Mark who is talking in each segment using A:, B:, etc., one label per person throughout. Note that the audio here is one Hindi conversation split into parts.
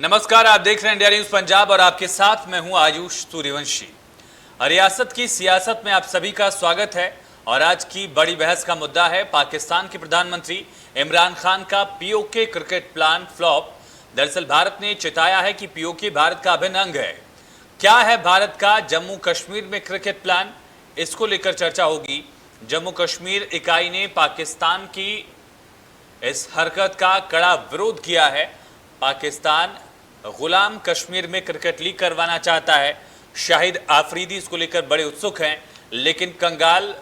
A: नमस्कार, आप देख रहे हैं इंडिया न्यूज पंजाब और आपके साथ मैं हूं आयुष सूर्यवंशी। रियासत की सियासत में आप सभी का स्वागत है और आज की बड़ी बहस का मुद्दा है पाकिस्तान के प्रधानमंत्री इमरान खान का पीओके क्रिकेट प्लान फ्लॉप। दरअसल भारत ने चिताया है कि पीओके भारत का अभिन्न अंग है। क्या है भारत का जम्मू कश्मीर में क्रिकेट प्लान, इसको लेकर चर्चा होगी। जम्मू कश्मीर इकाई ने पाकिस्तान की इस हरकत का कड़ा विरोध किया है। पाकिस्तान गुलाम कश्मीर में क्रिकेट लीग करवाना चाहता है। शाहिद आफरीदी इसको लेकर बड़े उत्सुक हैं, लेकिन कंगाल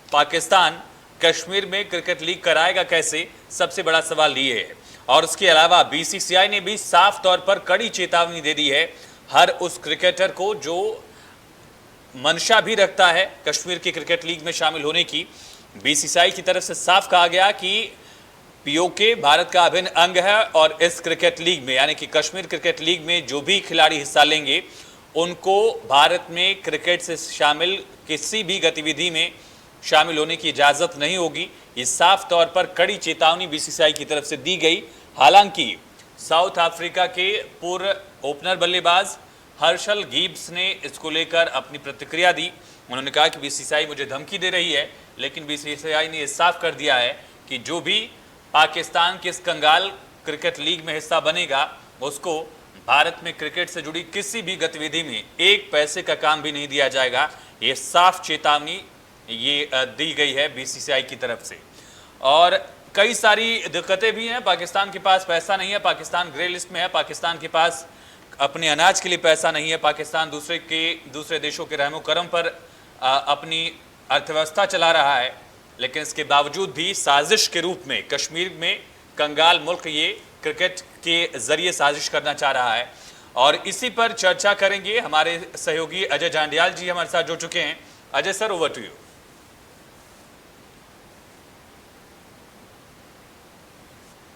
A: पाकिस्तान कश्मीर में क्रिकेट लीग कराएगा कैसे, सबसे बड़ा सवाल ये है। और उसके अलावा बीसीसीआई ने भी साफ तौर पर कड़ी चेतावनी दे दी है हर उस क्रिकेटर को जो मंशा भी रखता है कश्मीर की क्रिकेट लीग में शामिल होने की। बीसीसीआई की तरफ से साफ कहा गया कि पीओके भारत का अभिन्न अंग है और इस क्रिकेट लीग में यानी कि कश्मीर क्रिकेट लीग में जो भी खिलाड़ी हिस्सा लेंगे उनको भारत में क्रिकेट से शामिल किसी भी गतिविधि में शामिल होने की इजाज़त नहीं होगी। ये साफ तौर पर कड़ी चेतावनी बीसीसीआई की तरफ से दी गई। हालांकि साउथ अफ्रीका के पूर्व ओपनर बल्लेबाज हर्षल गिब्स ने इसको लेकर अपनी प्रतिक्रिया दी। उन्होंने कहा कि बीसीसीआई मुझे धमकी दे रही है, लेकिन बीसीसीआई ने यह साफ कर दिया है कि जो भी पाकिस्तान के इस कंगाल क्रिकेट लीग में हिस्सा बनेगा उसको भारत में क्रिकेट से जुड़ी किसी भी गतिविधि में एक पैसे का काम भी नहीं दिया जाएगा। ये साफ चेतावनी दी गई है बीसीसीआई की तरफ से। और कई सारी दिक्कतें भी हैं। पाकिस्तान के पास पैसा नहीं है, पाकिस्तान ग्रे लिस्ट में है, पाकिस्तान के पास अपने अनाज के लिए पैसा नहीं है, पाकिस्तान दूसरे देशों के रहमो करम पर अपनी अर्थव्यवस्था चला रहा है। लेकिन इसके बावजूद भी साजिश के रूप में कश्मीर में कंगाल मुल्क ये क्रिकेट के जरिए साजिश करना चाह रहा है। और इसी पर चर्चा करेंगे। हमारे सहयोगी अजय जांडियाल जी हमारे साथ जुड़ चुके हैं। Ajay sir, over to you.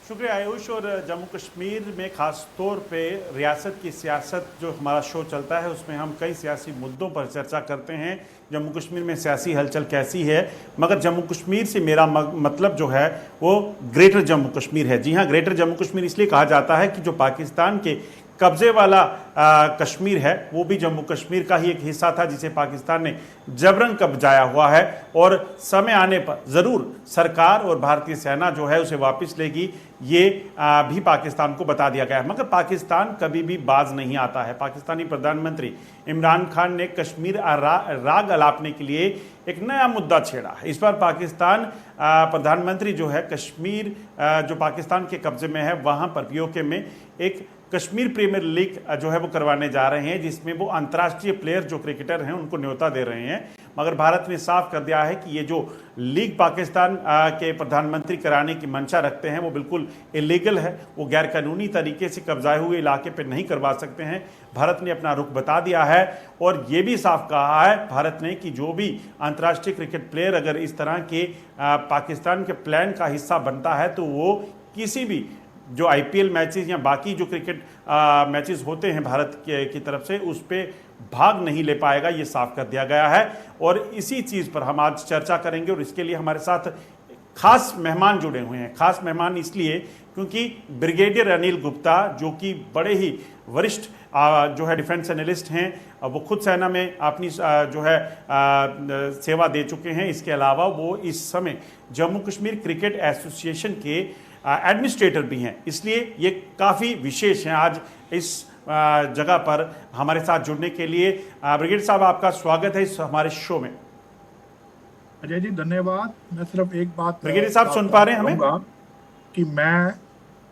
B: शुक्रिया आयुष। और जम्मू कश्मीर में ख़ास तौर पे रियासत की सियासत जो हमारा शो चलता है उसमें हम कई सियासी मुद्दों पर चर्चा करते हैं। जम्मू कश्मीर में सियासी हलचल कैसी है, मगर जम्मू कश्मीर से मेरा मतलब जो है वो ग्रेटर जम्मू कश्मीर है। जी हाँ, ग्रेटर जम्मू कश्मीर इसलिए कहा जाता है कि जो पाकिस्तान के कब्ज़े वाला कश्मीर है वो भी जम्मू कश्मीर का ही एक हिस्सा था जिसे पाकिस्तान ने जबरन कब्जाया हुआ है। और समय आने पर ज़रूर सरकार और भारतीय सेना जो है उसे वापस लेगी, ये भी पाकिस्तान को बता दिया गया है। मगर पाकिस्तान कभी भी बाज नहीं आता है। पाकिस्तानी प्रधानमंत्री इमरान खान ने कश्मीर राग अलापने के लिए एक नया मुद्दा छेड़ा है। इस बार पाकिस्तान प्रधानमंत्री जो है कश्मीर जो पाकिस्तान के कब्जे में है वहाँ पर पीओके में एक कश्मीर प्रीमियर लीग जो है वो करवाने जा रहे हैं, जिसमें वो अंतर्राष्ट्रीय प्लेयर जो क्रिकेटर हैं उनको न्योता दे रहे हैं। मगर भारत ने साफ कर दिया है कि ये जो लीग पाकिस्तान के प्रधानमंत्री कराने की मंशा रखते हैं वो बिल्कुल इलीगल है। वो गैरकानूनी तरीके से कब्जाए हुए इलाके पर नहीं करवा सकते हैं। भारत ने अपना रुख बता दिया है और ये भी साफ कहा है भारत ने कि जो भी अंतर्राष्ट्रीय क्रिकेट प्लेयर अगर इस तरह के पाकिस्तान के प्लान का हिस्सा बनता है तो वो किसी भी जो आईपीएल मैचेस या बाकी जो क्रिकेट मैचेस होते हैं भारत की तरफ से उस पर भाग नहीं ले पाएगा। ये साफ कर दिया गया है और इसी चीज़ पर हम आज चर्चा करेंगे। और इसके लिए हमारे साथ खास मेहमान जुड़े हुए हैं। खास मेहमान इसलिए क्योंकि ब्रिगेडियर अनिल गुप्ता जो कि बड़े ही वरिष्ठ जो है डिफेंस एनालिस्ट हैं, वो खुद सेना में अपनी जो है सेवा दे चुके हैं। इसके अलावा वो इस समय जम्मू कश्मीर क्रिकेट एसोसिएशन के एडमिनिस्ट्रेटर भी हैं, इसलिए ये काफ़ी विशेष हैं आज इस जगह पर हमारे साथ जुड़ने के लिए। ब्रिगेडियर साहब, आपका स्वागत है इस हमारे शो में।
C: अजय जी धन्यवाद। मैं सिर्फ एक बात,
B: ब्रिगेडियर साहब सुन पा रहे हैं हमें?
C: कि मैं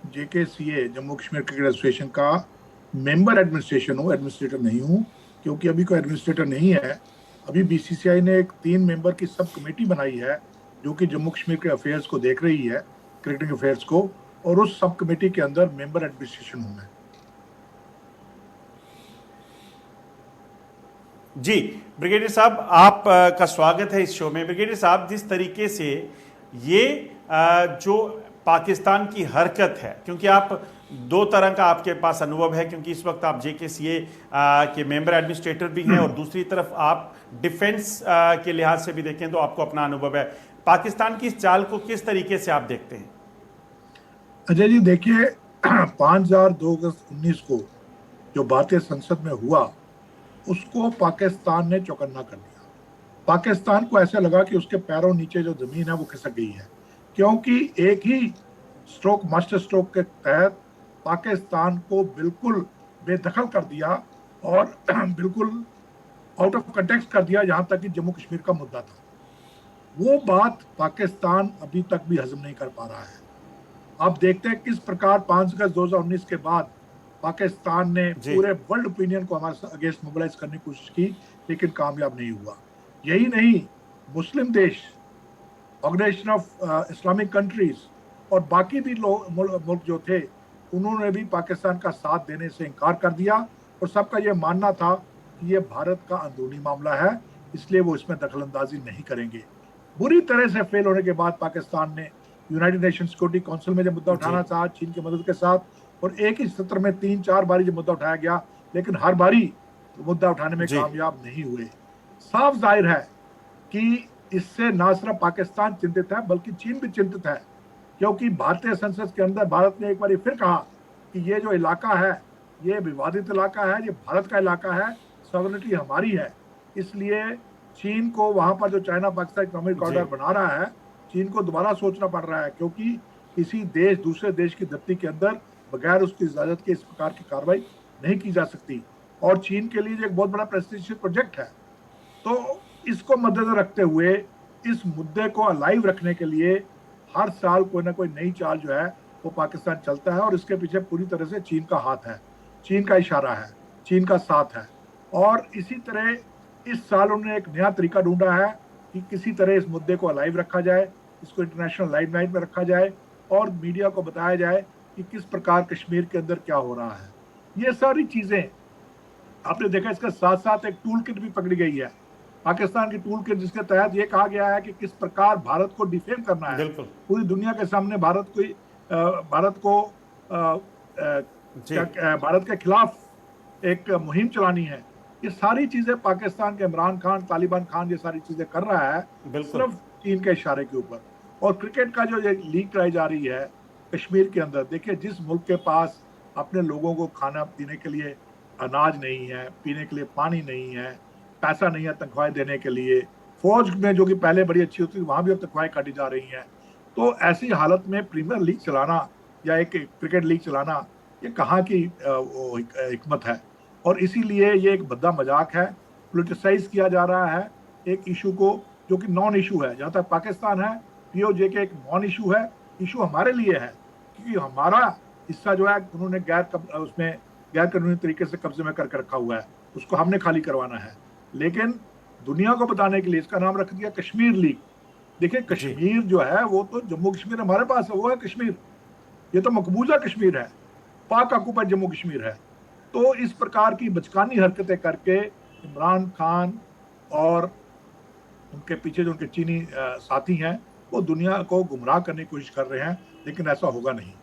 C: जेकेसीए जम्मू कश्मीर क्रिकेट एसोसिएशन का मेंबर एडमिनिस्ट्रेशन हूँ, एडमिनिस्ट्रेटर नहीं हूँ, क्योंकि अभी कोई एडमिनिस्ट्रेटर नहीं है। अभी बीसीसीआई ने एक 3 मेंबर की सब कमेटी बनाई है जो कि जम्मू कश्मीर के अफेयर्स को देख रही है, क्रिकेटिंग अफेयर्स को, और उस सब कमेटी के अंदर मेंबर एडमिनिस्ट्रेशन हूं मैं।
B: जी ब्रिगेडियर साहब, आप का स्वागत है इस शो में। ब्रिगेडियर साहब, जिस तरीके से ये जो पाकिस्तान की हरकत है, क्योंकि आप दो तरह का आपके पास अनुभव है, क्योंकि इस वक्त आप जेकेसीए के मेंबर एडमिनिस्ट्रेटर भी हैं और दूसरी तरफ आप डिफेंस के लिहाज से भी देखें तो आपको अपना अनुभव है। पाकिस्तान की इस चाल को किस तरीके से आप देखते हैं?
C: अजय जी देखिए, 5/2 अगस्त 19 को जो भारतीय संसद में हुआ, उसको पाकिस्तान ने चौकन्ना कर दिया। पाकिस्तान को ऐसा लगा कि उसके पैरों नीचे जो जमीन है वो खिसक गई है, क्योंकि एक ही स्ट्रोक, मास्टर स्ट्रोक के तहत पाकिस्तान को बिल्कुल बेदखल कर दिया और बिल्कुल आउट ऑफ कंटेक्स्ट कर दिया, जहां तक कि जम्मू कश्मीर का मुद्दा था। वो बात पाकिस्तान अभी तक भी हजम नहीं कर पा रहा है। आप देखते हैं किस प्रकार 5 अगस्त 2019 के बाद पाकिस्तान ने पूरे वर्ल्ड ओपिनियन को हमारे अगेंस्ट मोबिलाइज करने की कोशिश की, लेकिन कामयाब नहीं हुआ। यही नहीं, मुस्लिम देश, ऑर्गेनाइजेशन ऑफ इस्लामिक कंट्रीज और बाकी भी मुल्क जो थे, उन्होंने भी पाकिस्तान का साथ देने से इनकार कर दिया और सबका ये मानना था कि ये भारत का अंदरूनी मामला है, इसलिए वो इसमें दखलंदाजी नहीं करेंगे। बुरी तरह से फेल होने के बाद पाकिस्तान ने यूनाइटेड नेशन सिक्योरिटी काउंसिल में जब मुद्दा उठाना था चीन की मदद के साथ, और एक ही सत्र में 3-4 बारी जब मुद्दा उठाया गया, लेकिन हर बारी मुद्दा उठाने में कामयाब नहीं हुए। साफ जाहिर है कि इससे ना सिर्फ पाकिस्तान चिंतित है बल्कि चीन भी चिंतित है, क्योंकि भारतीय संसद के अंदर भारत ने एक बार फिर कहा कि ये जो इलाका है ये विवादित इलाका है, ये भारत का इलाका है, सॉवरेनिटी हमारी है। इसलिए चीन को वहां पर जो चाइना पाकिस्तान इकोनॉमिक कॉरिडोर बना रहा है, चीन को दोबारा सोचना पड़ रहा है, क्योंकि किसी देश दूसरे देश की धरती के अंदर बगैर उसकी इजाजत के इस प्रकार की कार्रवाई नहीं की जा सकती, और चीन के लिए एक बहुत बड़ा प्रेस्टीजियस प्रोजेक्ट है। तो इसको मद्देनजर रखते हुए इस मुद्दे को अलाइव रखने के लिए हर साल कोई ना कोई नई चाल जो है वो पाकिस्तान चलता है, और इसके पीछे पूरी तरह से चीन का हाथ है, चीन का इशारा है, चीन का साथ है। और इसी तरह इस साल उन्होंने एक नया तरीका ढूंढा है कि किसी तरह इस मुद्दे को अलाइव रखा जाए, इसको इंटरनेशनल लाइमलाइट में रखा जाए और मीडिया को बताया जाए कि किस प्रकार कश्मीर के अंदर क्या हो रहा है। ये सारी चीजें आपने देखा, इसके साथ साथ एक टूल किट भी पकड़ी गई है, पाकिस्तान की टूल किट, जिसके तहत ये कहा गया है कि किस प्रकार भारत को डिफेम करना है, पूरी दुनिया के सामने भारत के खिलाफ एक मुहिम चलानी है। ये सारी चीजें पाकिस्तान के इमरान खान, तालिबान खान ये सारी चीजें कर रहा है सिर्फ चीन के इशारे के ऊपर। और क्रिकेट का जो ये लीग कराई जा रही है कश्मीर के अंदर, देखिए जिस मुल्क के पास अपने लोगों को खाना पीने के लिए अनाज नहीं है, पीने के लिए पानी नहीं है, पैसा नहीं है तनख्वाहें देने के लिए, फौज में जो कि पहले बड़ी अच्छी होती थी वहां भी अब तनख्वाहें काटी जा रही हैं, तो ऐसी हालत में प्रीमियर लीग चलाना या एक क्रिकेट लीग चलाना ये कहाँ की हिकमत है। और इसीलिए ये एक भद्दा मजाक है, पोलिटिसाइज किया जा रहा है एक इशू को जो कि नॉन इशू है। जहाँ तक पाकिस्तान है, पीओजे के एक नॉन इशू है, इशू हमारे लिए है, क्योंकि हमारा हिस्सा जो है उन्होंने गैर कानूनी तरीके से कब्जे में करके रखा हुआ है, उसको हमने खाली करवाना है। लेकिन दुनिया को बताने के लिए इसका नाम रख दिया कश्मीर लीग। देखिए कश्मीर जो है वो तो जम्मू कश्मीर हमारे पास है, वो है कश्मीर, ये तो मकबूजा कश्मीर है, पाक ऑक्युपाइड जम्मू कश्मीर है। तो इस प्रकार की बचकानी हरकतें करके इमरान खान और उनके पीछे जो उनके चीनी साथी हैं वो दुनिया को गुमराह करने की कोशिश कर रहे हैं, लेकिन ऐसा होगा नहीं।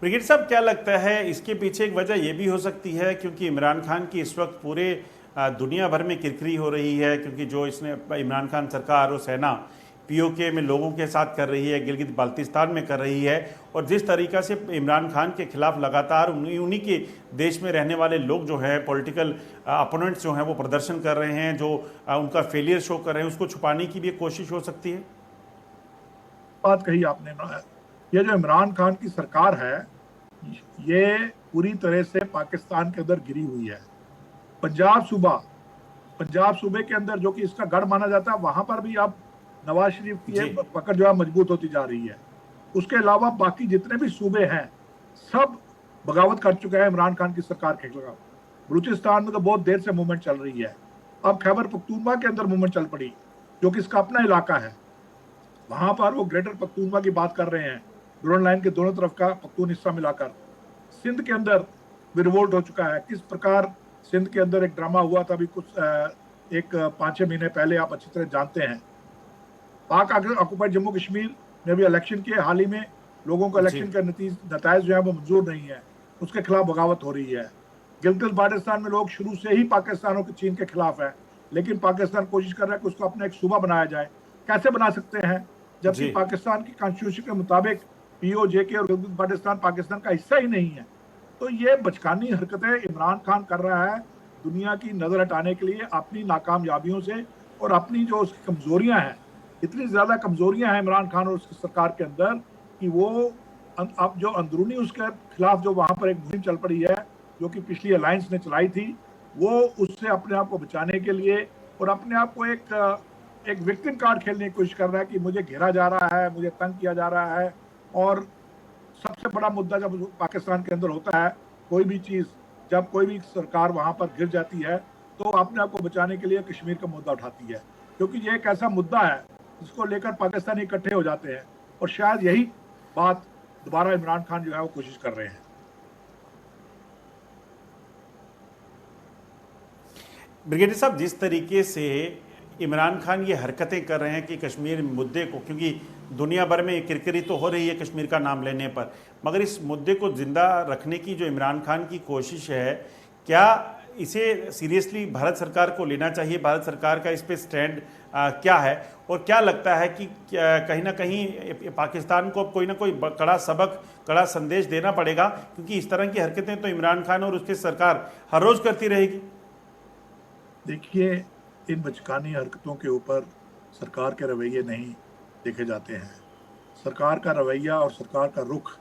B: ब्रिगेड साहब, क्या लगता है इसके पीछे एक वजह यह भी हो सकती है क्योंकि इमरान खान की इस वक्त पूरे दुनिया भर में किरकिरी हो रही है, क्योंकि जो इसने इमरान खान सरकार और सेना पीओके में लोगों के साथ कर रही है, गिलगित बाल्टिस्तान में कर रही है, और जिस तरीका से इमरान खान के खिलाफ लगातार उन्हीं के देश में रहने वाले लोग जो है, पॉलिटिकल अपोनेंट्स जो हैं वो प्रदर्शन कर रहे हैं, जो उनका फेलियर शो कर रहे हैं, उसको छुपाने की भी एक कोशिश हो सकती है।
C: बात कही आपने ना, ये जो इमरान खान की सरकार है ये पूरी तरह से पाकिस्तान के अंदर गिरी हुई है। पंजाब सूबे के अंदर जो कि इसका गढ़ माना जाता है, वहां पर भी अब नवाज शरीफ की पकड़ जो है मजबूत होती जा रही है। उसके अलावा बाकी जितने भी सूबे हैं सब बगावत कर चुके हैं इमरान खान की सरकार के खिलाफ। बलूचिस्तान में तो बहुत देर से मूवमेंट चल रही है, अब खैबर पख्तूनख्वा के अंदर मूवमेंट चल पड़ी जो कि इसका अपना इलाका है, वहां पर वो ग्रेटर पख्तूनख्वा की बात कर रहे हैं, ड्रोन लाइन के दोनों तरफ का पख्तून हिस्सा मिलाकर। सिंध के अंदर भी रिवोल्ट हो चुका है। किस प्रकार सिंध के अंदर एक ड्रामा हुआ था अभी कुछ 5-6 महीने पहले, आप अच्छी तरह जानते हैं। पाक ऑक्युपाइड जम्मू कश्मीर में भी इलेक्शन के हाल ही में लोगों को इलेक्शन के नतीजे जो है वो मंजूर नहीं है, उसके खिलाफ बगावत हो रही है। गिलगित बाल्टिस्तान में लोग शुरू से ही पाकिस्तान और चीन के खिलाफ है, लेकिन पाकिस्तान कोशिश कर रहा है कि उसको अपना एक सूबा बनाया जाए। कैसे बना सकते हैं? जबकि
B: जी
C: पाकिस्तान की कॉन्स्टिट्यूशन के मुताबिक पीओजेके और गिलगित बाल्टिस्तान पाकिस्तान का हिस्सा ही नहीं है। तो ये बचकानी हरकतें इमरान खान कर रहा है दुनिया की नजर हटाने के लिए अपनी नाकामयाबियों से, और अपनी जो उसकी कमजोरियां हैं, इतनी ज्यादा कमजोरियां हैं इमरान खान और उसकी सरकार के अंदर कि वो अब जो अंदरूनी उसके खिलाफ जो वहां पर एक मुहिम चल पड़ी है, जो कि पिछली अलायंस ने चलाई थी, वो उससे अपने आप को बचाने के लिए और अपने आप को एक विक्टिम कार्ड खेलने की कोशिश कर रहा है कि मुझे घेरा जा रहा है, मुझे तंग किया जा रहा है। और सबसे बड़ा मुद्दा जब पाकिस्तान के अंदर होता है कोई भी चीज, जब कोई भी सरकार वहां पर गिर जाती है, तो अपने आप को बचाने के लिए कश्मीर का मुद्दा उठाती है, क्योंकि ये एक ऐसा मुद्दा है जिसको लेकर पाकिस्तानी इकट्ठे हो जाते हैं। और शायद यही बात दोबारा इमरान खान जो है वो कोशिश कर रहे हैं।
B: ब्रिगेडियर साहब, जिस तरीके से इमरान खान ये हरकतें कर रहे हैं कि कश्मीर मुद्दे को, क्योंकि दुनिया भर में किरकिरी तो हो रही है कश्मीर का नाम लेने पर, मगर इस मुद्दे को जिंदा रखने की जो इमरान खान की कोशिश है, क्या इसे सीरियसली भारत सरकार को लेना चाहिए? भारत सरकार का इस पे स्टैंड क्या है? और क्या लगता है कि कहीं ना कहीं पाकिस्तान को कोई ना कोई कड़ा सबक, कड़ा संदेश देना पड़ेगा, क्योंकि इस तरह की हरकतें तो इमरान खान और उसकी सरकार हर रोज करती रहेगी।
C: देखिए, इन बचकानी हरकतों के ऊपर सरकार के रवैये नहीं देखे जाते हैं। सरकार का रवैया और सरकार का रुख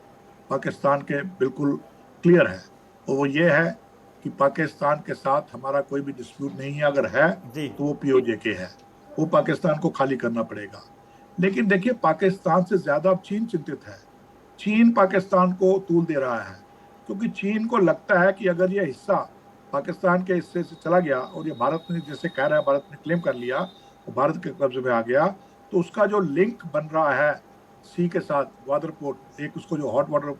C: पाकिस्तान के बिल्कुल क्लियर है, और वो ये है कि पाकिस्तान के साथ हमारा कोई भी डिस्प्यूट नहीं है। अगर है
B: जी
C: तो वो पीओजेके है, वो पाकिस्तान को खाली करना पड़ेगा। लेकिन देखिए, पाकिस्तान से ज्यादा अब चीन चिंतित है। चीन पाकिस्तान को तूल दे रहा है, क्योंकि चीन को लगता है कि अगर यह हिस्सा पाकिस्तान के हिस्से से चला गया और ये भारत ने, जैसे कह रहा है, भारत ने क्लेम कर लिया और भारत के कब्जे में आ गया, तो उसका जो लिंक बन रहा है सी के साथ, ग्वादर पोर्ट, एक उसको जो हॉट वाटर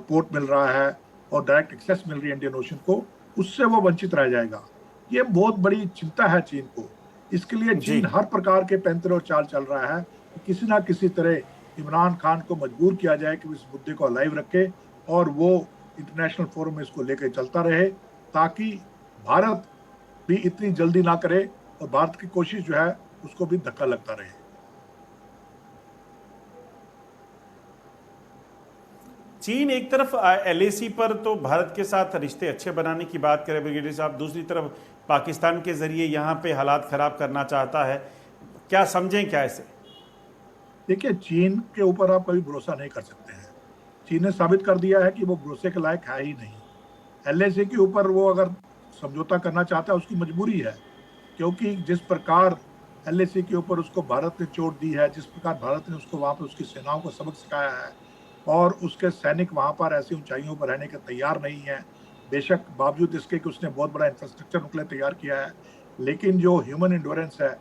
C: पोर्ट मिल रहा है और डायरेक्ट एक्सेस मिल रही है इंडियन ओशन को, उससे वो वंचित रह जाएगा। ये बहुत बड़ी चिंता है चीन को। इसके लिए
B: जी
C: चीन हर प्रकार के पैंतरे और चाल चल रहा है कि किसी ना किसी तरह इमरान खान को मजबूर किया जाए कि इस मुद्दे को अलाइव रखे और वो इंटरनेशनल फोरम में इसको लेकर चलता रहे, ताकि भारत भी इतनी जल्दी ना करे और भारत की कोशिश जो है उसको भी धक्का लगता रहे।
B: चीन एक तरफ एलएसी पर तो भारत के साथ रिश्ते अच्छे बनाने की बात करे ब्रिगेडियर साहब, दूसरी तरफ पाकिस्तान के जरिए यहाँ पे हालात खराब करना चाहता है। क्या समझें क्या इसे?
C: देखिए, चीन के ऊपर आप कभी भरोसा नहीं कर सकते हैं। चीन ने साबित कर दिया है कि वो भरोसे के लायक है ही नहीं। एलएसी के ऊपर वो अगर समझौता करना चाहता है, उसकी मजबूरी है, क्योंकि जिस प्रकार एलएसी के ऊपर उसको भारत ने चोट दी है, जिस प्रकार भारत ने उसको वहां पर उसकी सेनाओं को सबक सिखाया है, और उसके सैनिक वहां पर ऐसी ऊंचाइयों पर रहने के तैयार नहीं है, बेशक बावजूद इसके कि उसने बहुत बड़ा इंफ्रास्ट्रक्चर उनके लिए तैयार किया है, लेकिन जो ह्यूमन इंडोरेंस है,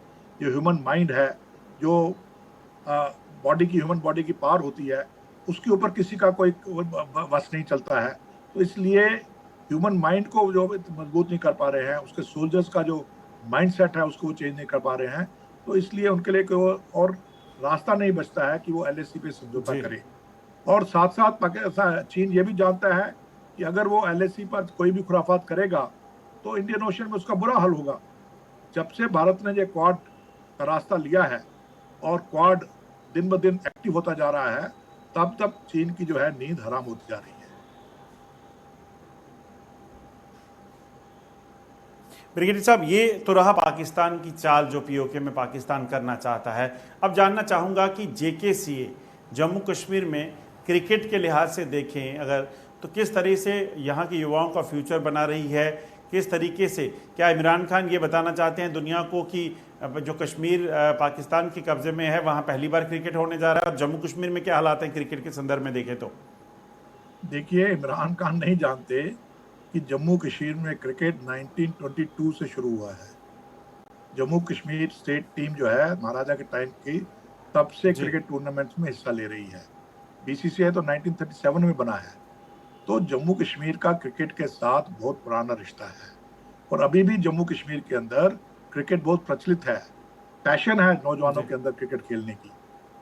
C: जो ह्यूमन माइंड है, जो बॉडी की, ह्यूमन बॉडी की पावर होती है, उसके ऊपर किसी का कोई वश नहीं चलता है। तो इसलिए ह्यूमन माइंड को जो मजबूत नहीं कर पा रहे हैं, उसके सोल्जर्स का जो माइंड सेट है उसको वो चेंज नहीं कर पा रहे हैं, तो इसलिए उनके लिए कोई और रास्ता नहीं बचता है कि वो एलएसी पे समझौता करे। और साथ साथ पाकिस्तान, चीन ये भी जानता है कि अगर वो एलएसी पर कोई भी खुराफात करेगा तो इंडियन ओशन में उसका बुरा हाल होगा। जब से भारत ने ये क्वाड का रास्ता लिया है और क्वाड दिन ब दिन एक्टिव होता जा रहा है, तब तक चीन की जो है नींद हराम होती जा रही है।
B: ब्रिगेडियर साहब, ये तो रहा पाकिस्तान की चाल जो पीओके में पाकिस्तान करना चाहता है। अब जानना चाहूँगा कि जेकेसीए जम्मू कश्मीर में क्रिकेट के लिहाज से देखें अगर, तो किस तरह से यहाँ के युवाओं का फ्यूचर बना रही है, किस तरीके से, क्या इमरान खान ये बताना चाहते हैं दुनिया को कि जो कश्मीर पाकिस्तान के कब्जे में है वहाँ पहली बार क्रिकेट होने जा रहा है? और जम्मू कश्मीर में क्या हालात हैं क्रिकेट के संदर्भ में देखें तो?
C: देखिए, इमरान खान नहीं जानते कि जम्मू कश्मीर में क्रिकेट 1922 से शुरू हुआ है। जम्मू कश्मीर स्टेट टीम जो है महाराजा के टाइम की, तब से क्रिकेट टूर्नामेंट्स में हिस्सा ले रही है। बीसीसीआई तो 1937 में बना है। तो जम्मू कश्मीर का क्रिकेट के साथ बहुत पुराना रिश्ता है, और अभी भी जम्मू कश्मीर के अंदर क्रिकेट बहुत प्रचलित है। पैशन है नौजवानों के अंदर क्रिकेट खेलने की।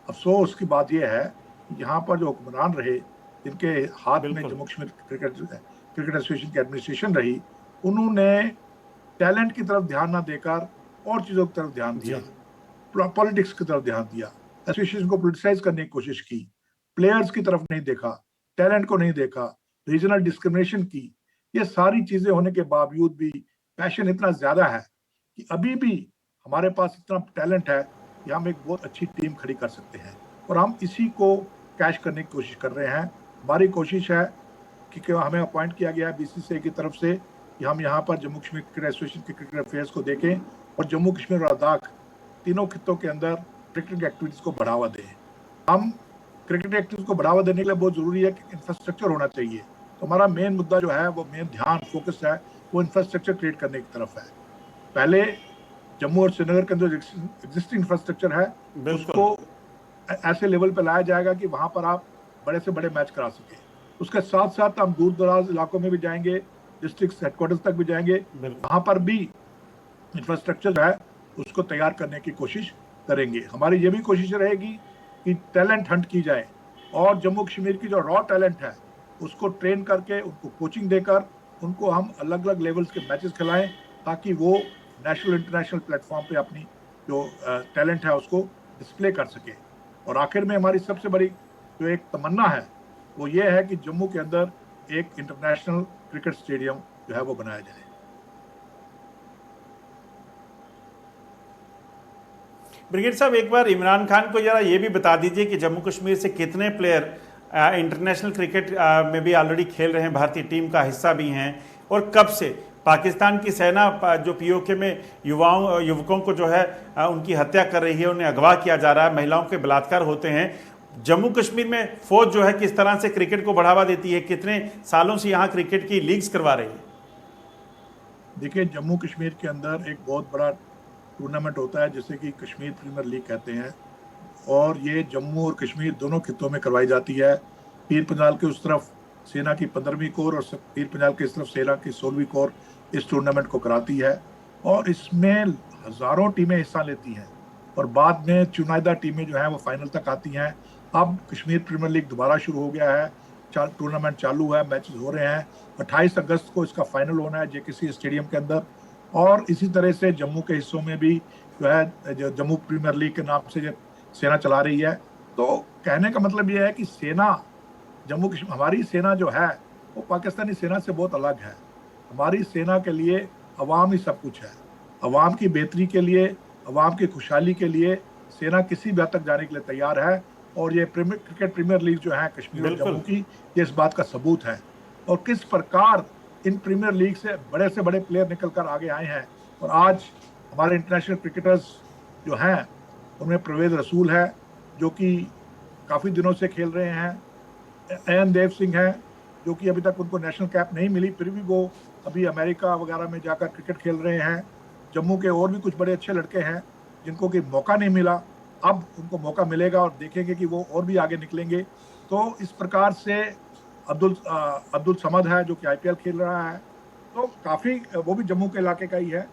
C: अफसोस की बात यह है कि यहाँ पर जो हुक्मरान रहे, जिनके हाथ में जम्मू कश्मीर क्रिकेट एसोसिएशन की एडमिनिस्ट्रेशन रही, उन्होंने टैलेंट की तरफ ध्यान ना देकर और चीज़ों की तरफ ध्यान दिया, पॉलिटिक्स की तरफ ध्यान दिया। एसोसिएशन को पोलिटिसाइज करने की कोशिश की, प्लेयर्स की तरफ नहीं देखा, टैलेंट को नहीं देखा, रीजनल डिस्क्रिमिनेशन की। ये सारी चीजें होने के बावजूद भी पैशन इतना ज्यादा है कि अभी भी हमारे पास इतना टैलेंट है कि हम एक बहुत अच्छी टीम खड़ी कर सकते हैं, और हम इसी को कैश करने की कोशिश कर रहे हैं। हमारी कोशिश है कि हमें अपॉइंट किया गया है बीसीसीआई की तरफ से कि हम यहाँ पर जम्मू कश्मीर क्रिकेट एसोसिएशन के क्रिकेट अफेयर्स को देखें और जम्मू कश्मीर और लद्दाख तीनों खित्तों के अंदर क्रिकेट एक्टिविटीज को बढ़ावा दें। हम क्रिकेट एक्टिविटीज को बढ़ावा देने के लिए बहुत जरूरी है कि इंफ्रास्ट्रक्चर होना चाहिए। तो हमारा मेन मुद्दा जो है, वो मेन ध्यान फोकस है, वो इंफ्रास्ट्रक्चर क्रिएट करने की तरफ है। पहले जम्मू और श्रीनगर के अंदर एग्जिस्टिंग इंफ्रास्ट्रक्चर है, उसको ऐसे लेवल पे लाया जाएगा कि वहां पर आप बड़े से बड़े मैच करा सके। उसके साथ साथ हम दूर दराज इलाकों में भी जाएंगे, डिस्ट्रिक्ट हेडक्वार्टर्स तक भी जाएंगे, वहां पर भी इंफ्रास्ट्रक्चर है उसको तैयार करने की कोशिश करेंगे। हमारी ये भी कोशिश रहेगी कि टैलेंट हंट की जाए और जम्मू कश्मीर की जो रॉ टैलेंट है उसको ट्रेन करके, उनको कोचिंग देकर, उनको हम अलग अलग लेवल्स के मैचेस खिलाएं ताकि वो नेशनल इंटरनेशनल प्लेटफॉर्म पे अपनी जो टैलेंट है उसको डिस्प्ले कर सके। और आखिर में हमारी सबसे बड़ी जो एक तमन्ना है वो ये है कि जम्मू के अंदर एक इंटरनेशनल क्रिकेट स्टेडियम जो है वो बनाया जाए।
B: ब्रिगेड साहब, एक बार इमरान खान को जरा ये भी बता दीजिए कि जम्मू कश्मीर से कितने प्लेयर इंटरनेशनल क्रिकेट में भी ऑलरेडी खेल रहे हैं, भारतीय टीम का हिस्सा भी हैं, और कब से पाकिस्तान की सेना जो पीओके में युवकों को जो है उनकी हत्या कर रही है, उन्हें अगवा किया जा रहा है, महिलाओं के बलात्कार होते हैं, जम्मू कश्मीर में फौज जो है किस तरह से क्रिकेट को बढ़ावा देती है, कितने सालों से यहाँ क्रिकेट की लीग्स करवा रही है?
C: देखिए, जम्मू कश्मीर के अंदर एक बहुत बड़ा टूर्नामेंट होता है जिसे कि कश्मीर प्रीमियर लीग कहते हैं, और ये जम्मू और कश्मीर दोनों खित्तों में करवाई जाती है। पीर पंजाल के उस तरफ सेना की 15वीं कोर और पीर पंजाल की इस तरफ सेना की 16वीं कोर इस टूर्नामेंट को कराती है, और इसमें हजारों टीमें हिस्सा लेती हैं और बाद में चुनिंदा टीमें जो हैं वो फाइनल तक आती हैं। अब कश्मीर प्रीमियर लीग दोबारा शुरू हो गया है, टूर्नामेंट चालू है, मैचेस हो रहे हैं। 28 अगस्त को इसका फाइनल होना है जेकेसी स्टेडियम के अंदर, और इसी तरह से जम्मू के हिस्सों में भी जो है जो जम्मू प्रीमियर लीग के नाम से जो सेना चला रही है। तो कहने का मतलब यह है कि सेना जम्मू कश्मीर, हमारी सेना जो है वो पाकिस्तानी सेना से बहुत अलग है। हमारी सेना के लिए अवाम ही सब कुछ है। अवाम की बेहतरी के लिए, अवाम की खुशहाली के लिए सेना किसी भी हद तक जाने के लिए तैयार है, और ये क्रिकेट प्रीमियर लीग जो है कश्मीर और जम्मू की, ये इस बात का सबूत है। और किस प्रकार इन प्रीमियर लीग से बड़े प्लेयर निकल कर आगे आए हैं, और आज हमारे इंटरनेशनल क्रिकेटर्स जो हैं उनमें परवेज रसूल है जो कि काफ़ी दिनों से खेल रहे हैं, एन देव सिंह है जो कि अभी तक उनको नेशनल कैप नहीं मिली, फिर भी वो अभी अमेरिका वगैरह में जाकर क्रिकेट खेल रहे हैं। जम्मू के और भी कुछ बड़े अच्छे लड़के हैं जिनको कि मौका नहीं मिला, अब उनको मौका मिलेगा और देखेंगे कि वो और भी आगे निकलेंगे। तो इस प्रकार से अब्दुल समद है जो कि आईपीएल खेल रहा है, तो काफ़ी, वो भी जम्मू के इलाके का ही है।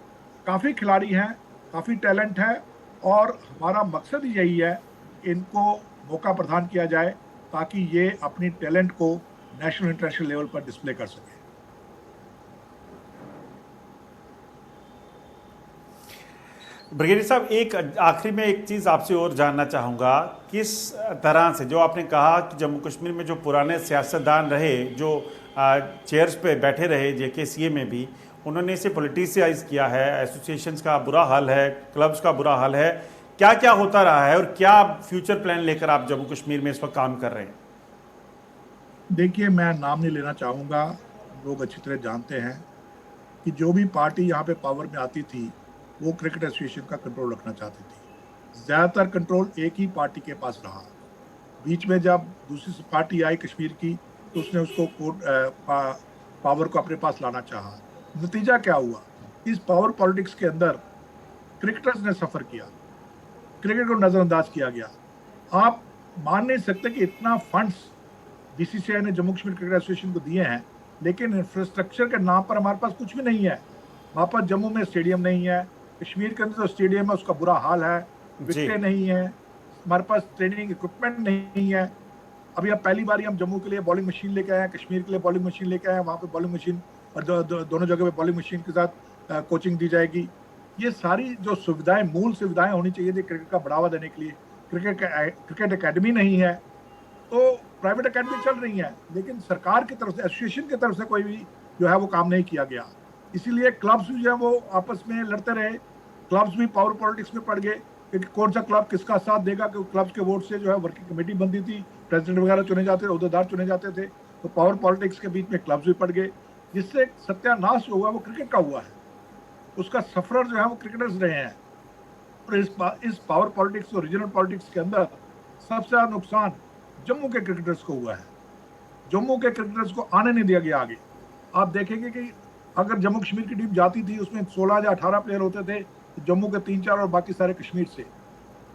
C: काफ़ी खिलाड़ी हैं, काफ़ी टैलेंट है, और हमारा मकसद ही यही है कि इनको मौका प्रदान किया जाए ताकि ये अपनी टैलेंट को नेशनल इंटरनेशनल लेवल पर डिस्प्ले कर सके।
B: ब्रिगेडियर साहब, एक आखिरी में एक चीज़ आपसे और जानना चाहूँगा, किस तरह से जो आपने कहा कि जम्मू कश्मीर में जो पुराने सियासतदान रहे, जो चेयर्स पे बैठे रहे जेकेसीए में भी, उन्होंने इसे पॉलिटिसाइज किया है, एसोसिएशंस का बुरा हाल है, क्लब्स का बुरा हाल है, क्या क्या होता रहा है और क्या फ्यूचर प्लान लेकर आप जम्मू कश्मीर में इस वक्त काम कर रहे हैं?
C: देखिए, मैं नाम नहीं लेना चाहूँगा, लोग अच्छी तरह जानते हैं कि जो भी पार्टी यहाँ पे पावर में आती थी वो क्रिकेट एसोसिएशन का कंट्रोल रखना चाहती थी। ज़्यादातर कंट्रोल एक ही पार्टी के पास रहा। बीच में जब दूसरी पार्टी आई कश्मीर की तो उसने उसको पावर को अपने पास लाना चाहा। नतीजा क्या हुआ? इस पावर पॉलिटिक्स के अंदर क्रिकेटर्स ने सफ़र किया, क्रिकेट को नज़रअंदाज किया गया। आप मान नहीं सकते कि इतना फंड्स बीसीसीआई ने जम्मू कश्मीर क्रिकेट एसोसिएशन को दिए हैं, लेकिन इंफ्रास्ट्रक्चर के नाम पर हमारे पास कुछ भी नहीं है। वहाँ पर जम्मू में स्टेडियम नहीं है, कश्मीर के अंदर जो स्टेडियम है उसका बुरा हाल है, विकेटें नहीं है, हमारे पास ट्रेनिंग इक्विपमेंट नहीं है। अभी अब पहली बार हम जम्मू के लिए बॉलिंग मशीन लेके आए हैं, कश्मीर के लिए बॉलिंग मशीन लेके आए हैं, वहाँ पे बॉलिंग मशीन और दोनों जगह पे बॉलिंग मशीन के साथ कोचिंग दी जाएगी। ये सारी जो सुविधाएं, मूल सुविधाएं होनी चाहिए थी क्रिकेट का बढ़ावा देने के लिए, क्रिकेट एकेडमी नहीं है, तो प्राइवेट एकेडमी चल रही है, लेकिन सरकार की तरफ से, एसोसिएशन की तरफ से कोई भी जो है वो काम नहीं किया गया। इसीलिए क्लब्स भी जो है वो आपस में लड़ते रहे, क्लब्स भी पावर पॉलिटिक्स में पड़ गए, क्योंकि कौन सा क्लब किसका साथ देगा, क्योंकि क्लब्स के वोट से जो है वर्किंग कमेटी बनती थी, प्रेसिडेंट वगैरह चुने जाते थे, उहदेदार चुने जाते थे, तो पावर पॉलिटिक्स के बीच में क्लब्स भी पड़ गए, जिससे सत्यानाश जो हुआ वो क्रिकेट का हुआ है। उसका सफरर जो है वो क्रिकेटर्स रहे हैं। और इस पावर पॉलिटिक्स और रीजनल पॉलिटिक्स के अंदर सबसे ज्यादा नुकसान जम्मू के क्रिकेटर्स को हुआ है। जम्मू के क्रिकेटर्स को आने नहीं दिया गया आगे। आप देखेंगे कि अगर जम्मू कश्मीर की टीम जाती थी, उसमें 16 या 18 प्लेयर होते थे, जम्मू के 3-4 और बाकी सारे कश्मीर से।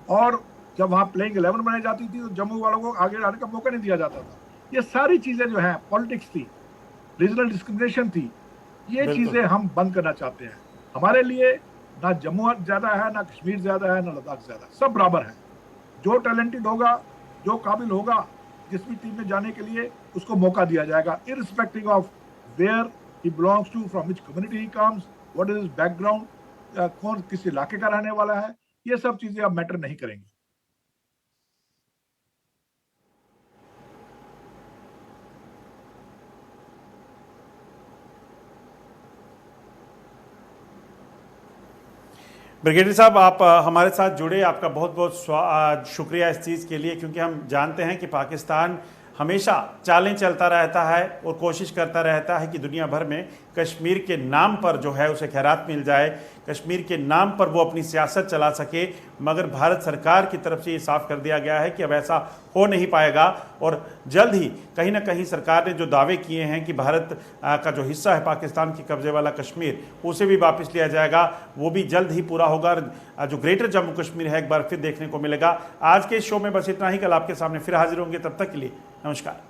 C: और जब वहां प्लेइंग 11 बनाई जाती थी तो जम्मू वालों को आगे आने का मौका नहीं दिया जाता था। ये सारी चीजें जो है पॉलिटिक्स थी, रीजनल डिस्क्रिमिनेशन थी, ये चीजें हम बंद करना चाहते हैं। हमारे लिए ना जम्मू ज्यादा है, ना कश्मीर ज्यादा है, ना लद्दाख ज्यादा, सब बराबर है। जो टैलेंटेड होगा, जो काबिल होगा, जिस भी टीम में जाने के लिए उसको मौका दिया जाएगा, irrespective of where he belongs to, from which community he comes, what is his background, कौन किस इलाके का रहने वाला है, ये सब चीजें अब मैटर नहीं करेंगी।
B: ब्रिगेडियर साहब, आप हमारे साथ जुड़े, आपका बहुत बहुत शुक्रिया इस चीज़ के लिए, क्योंकि हम जानते हैं कि पाकिस्तान हमेशा चालें चलता रहता है और कोशिश करता रहता है कि दुनिया भर में कश्मीर के नाम पर जो है उसे खैरात मिल जाए, कश्मीर के नाम पर वो अपनी सियासत चला सके। मगर भारत सरकार की तरफ से ये साफ कर दिया गया है कि अब ऐसा हो नहीं पाएगा और जल्द ही कहीं ना कहीं सरकार ने जो दावे किए हैं कि भारत का जो हिस्सा है पाकिस्तान के कब्जे वाला कश्मीर, उसे भी वापस लिया जाएगा, वो भी जल्द ही पूरा होगा। जो ग्रेटर जम्मू कश्मीर है एक बार फिर देखने को मिलेगा। आज के इस शो में बस इतना ही। कल आपके सामने फिर हाजिर होंगे, तब तक के लिए नमस्कार।